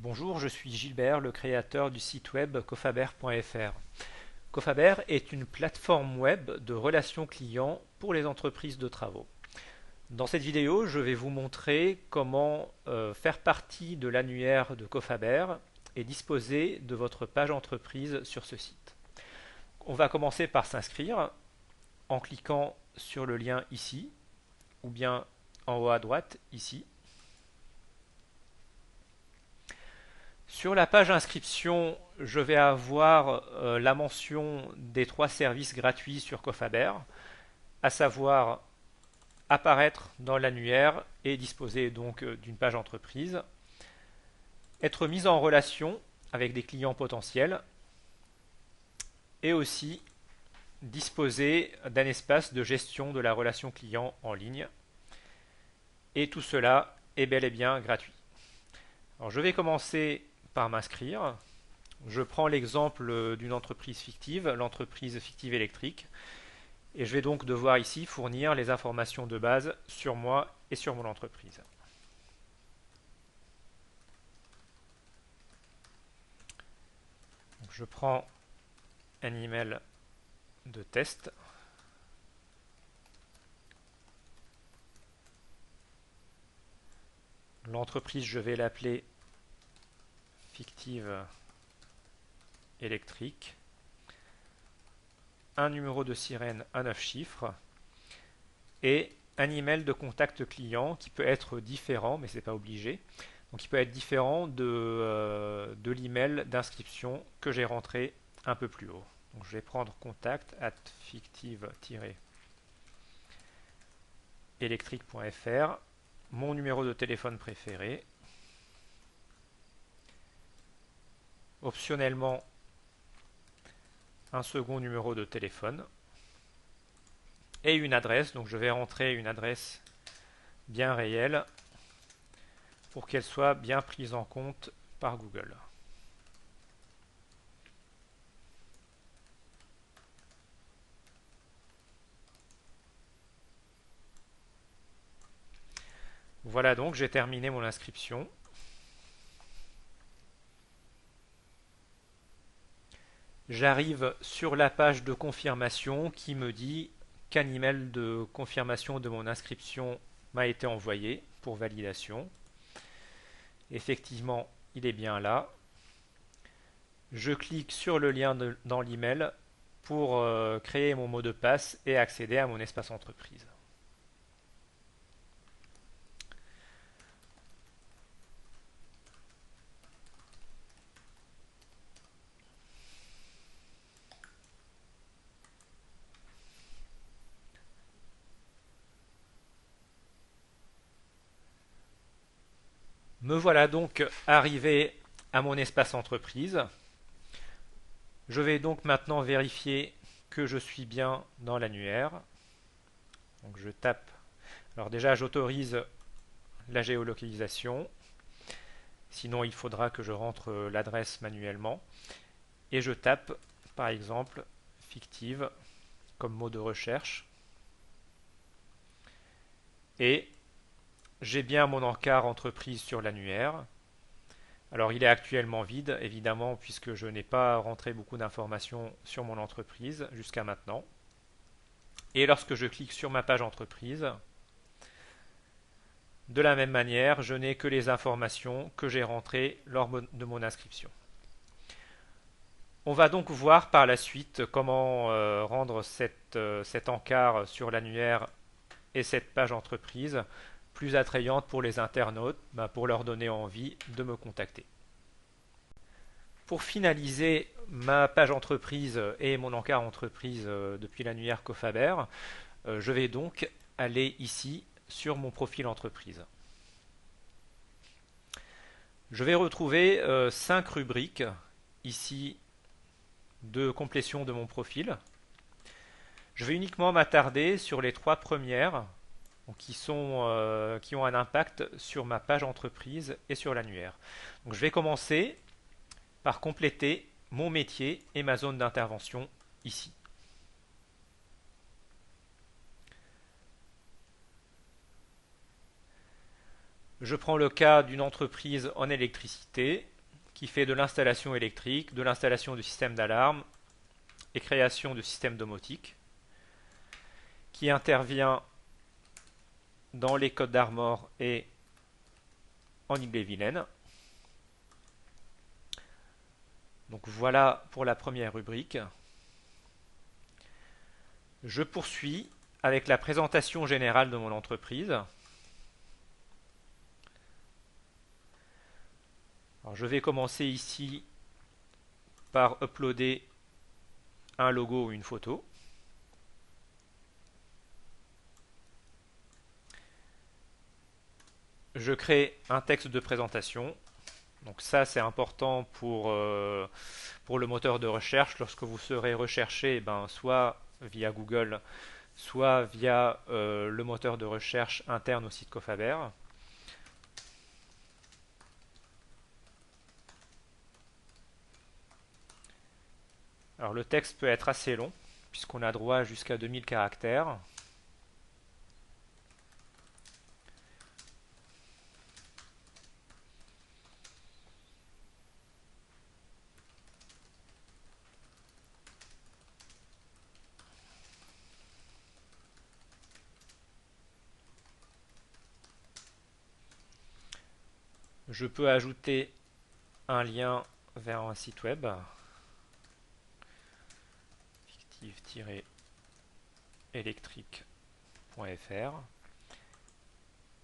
Bonjour, je suis Gilbert, le créateur du site web cofaber.fr. Cofaber est une plateforme web de relations clients pour les entreprises de travaux. Dans cette vidéo, je vais vous montrer comment faire partie de l'annuaire de Cofaber et disposer de votre page entreprise sur ce site. On va commencer par s'inscrire en cliquant sur le lien ici ou bien en haut à droite ici. Sur la page inscription, je vais avoir la mention des 3 services gratuits sur Cofaber, à savoir apparaître dans l'annuaire et disposer donc d'une page entreprise, être mis en relation avec des clients potentiels et aussi disposer d'un espace de gestion de la relation client en ligne. Et tout cela est bel et bien gratuit. Alors je vais commencer par m'inscrire. Je prends l'exemple d'une entreprise fictive, l'entreprise fictive électrique, et je vais donc devoir ici fournir les informations de base sur moi et sur mon entreprise. Donc je prends un email de test. L'entreprise, je vais l'appeler fictive électrique. Un numéro de sirène à 9 chiffres et un email de contact client qui peut être différent, mais ce n'est pas obligé. Donc il peut être différent de l'email d'inscription que j'ai rentré un peu plus haut. Donc je vais prendre contact at fictive-électrique.fr, mon numéro de téléphone préféré, optionnellement un second numéro de téléphone et une adresse. Donc je vais rentrer une adresse bien réelle pour qu'elle soit bien prise en compte par Google. Voilà, donc j'ai terminé mon inscription. J'arrive sur la page de confirmation qui me dit qu'un email de confirmation de mon inscription m'a été envoyé pour validation. Effectivement, il est bien là. Je clique sur le lien dans l'email pour créer mon mot de passe et accéder à mon espace entreprise. Me voilà donc arrivé à mon espace entreprise. Je vais donc maintenant vérifier que je suis bien dans l'annuaire. Donc je tape. Alors déjà j'autorise la géolocalisation. Sinon il faudra que je rentre l'adresse manuellement. Et je tape par exemple fictive comme mot de recherche. Et j'ai bien mon encart entreprise sur l'annuaire. Alors il est actuellement vide, évidemment, puisque je n'ai pas rentré beaucoup d'informations sur mon entreprise jusqu'à maintenant. Et lorsque je clique sur ma page entreprise, de la même manière, je n'ai que les informations que j'ai rentrées lors de mon inscription. On va donc voir par la suite comment rendre cet encart sur l'annuaire et cette page entreprise plus attrayante pour les internautes, pour leur donner envie de me contacter. Pour finaliser ma page entreprise et mon encart entreprise depuis l'annuaire Cofaber, je vais donc aller ici sur mon profil entreprise. Je vais retrouver 5 rubriques ici de complétion de mon profil. Je vais uniquement m'attarder sur les 3 premières qui ont un impact sur ma page entreprise et sur l'annuaire. Donc je vais commencer par compléter mon métier et ma zone d'intervention ici. Je prends le cas d'une entreprise en électricité qui fait de l'installation électrique, de l'installation du système d'alarme et création de systèmes domotiques, qui intervient dans les Côtes d'Armor et en Ille-et-Vilaine. Donc voilà pour la première rubrique. Je poursuis avec la présentation générale de mon entreprise. Alors, je vais commencer ici par uploader un logo ou une photo. Je crée un texte de présentation. Donc ça, c'est important pour le moteur de recherche. Lorsque vous serez recherché, soit via Google, soit via le moteur de recherche interne au site Cofaber. Alors le texte peut être assez long, puisqu'on a droit jusqu'à 2000 caractères. Je peux ajouter un lien vers un site web, fictive-électrique.fr,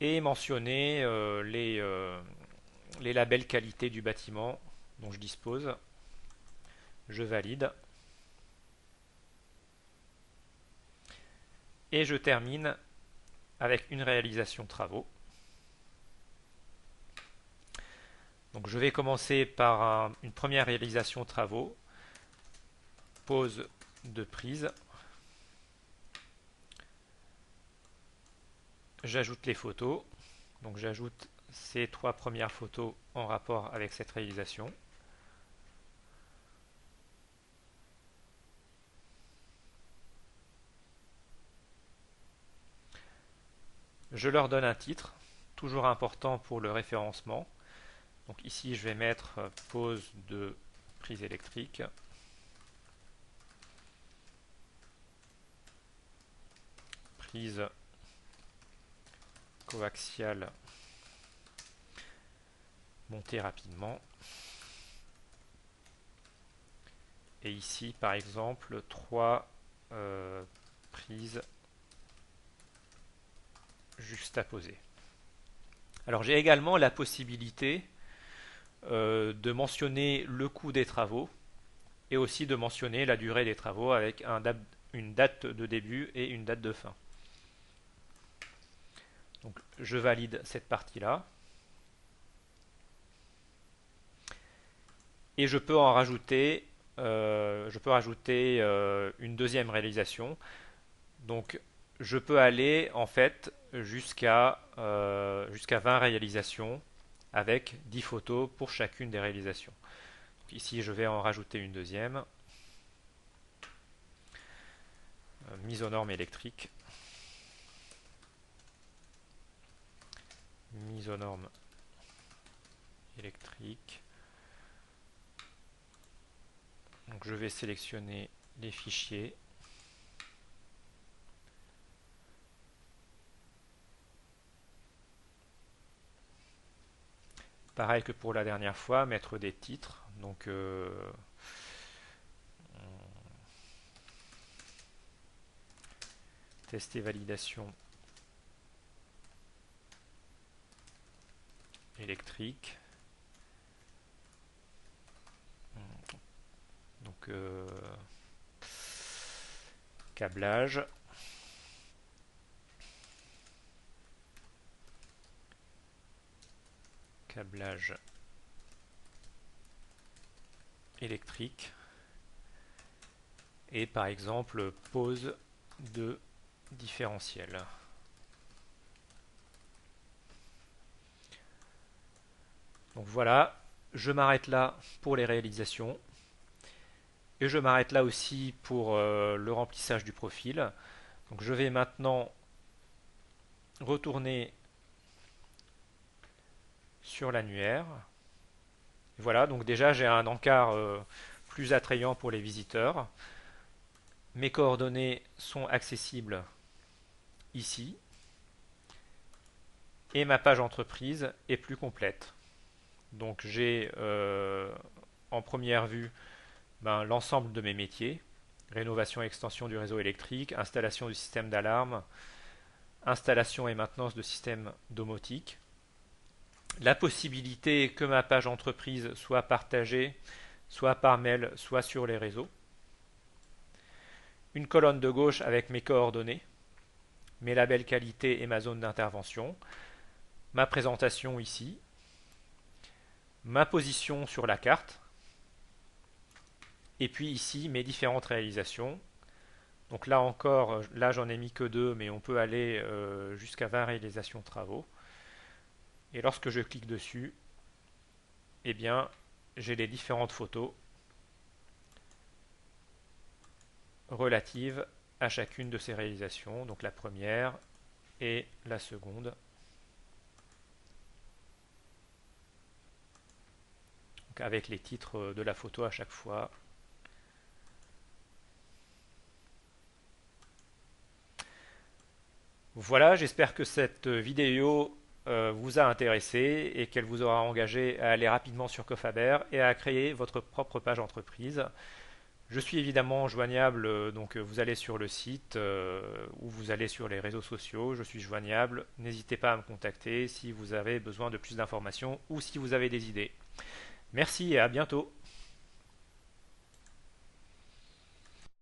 et mentionner les labels qualité du bâtiment dont je dispose. Je valide. Et je termine avec une réalisation travaux. Donc je vais commencer par une première réalisation travaux. Pose de prise. J'ajoute les photos. Donc j'ajoute ces 3 premières photos en rapport avec cette réalisation. Je leur donne un titre, toujours important pour le référencement. Donc ici je vais mettre pose de prise électrique. Prise coaxiale montée rapidement. Et ici par exemple 3 prises juxtaposées. Alors j'ai également la possibilité de mentionner le coût des travaux et aussi de mentionner la durée des travaux avec une date de début et une date de fin. Donc je valide cette partie-là. Et je peux en rajouter, une deuxième réalisation. Donc je peux aller en fait jusqu'à 20 réalisations avec 10 photos pour chacune des réalisations. Donc ici je vais en rajouter une deuxième. Mise aux normes électriques. Mise aux normes électriques. Donc je vais sélectionner les fichiers. Pareil que pour la dernière fois, mettre des titres. Donc test et validation électrique. Donc câblage. Câblage électrique. Et par exemple pose de différentiel. Donc voilà, je m'arrête là pour les réalisations. Et je m'arrête là aussi pour le remplissage du profil. Donc je vais maintenant retourner sur l'annuaire. Voilà, donc déjà j'ai un encart plus attrayant pour les visiteurs. Mes coordonnées sont accessibles ici. Et ma page entreprise est plus complète. Donc j'ai en première vue l'ensemble de mes métiers, rénovation et extension du réseau électrique, installation du système d'alarme, installation et maintenance de systèmes domotiques, la possibilité que ma page entreprise soit partagée soit par mail, soit sur les réseaux, une colonne de gauche avec mes coordonnées, mes labels qualité et ma zone d'intervention, ma présentation ici, ma position sur la carte, et puis ici mes différentes réalisations. Donc là encore, là j'en ai mis que 2, mais on peut aller jusqu'à 20 réalisations de travaux. Et lorsque je clique dessus, eh bien j'ai les différentes photos relatives à chacune de ces réalisations, donc la première et la seconde. Donc avec les titres de la photo à chaque fois. Voilà, j'espère que cette vidéo vous a intéressé et qu'elle vous aura engagé à aller rapidement sur Cofaber et à créer votre propre page entreprise. Je suis évidemment joignable, donc vous allez sur le site ou vous allez sur les réseaux sociaux, je suis joignable. N'hésitez pas à me contacter si vous avez besoin de plus d'informations ou si vous avez des idées. Merci et à bientôt.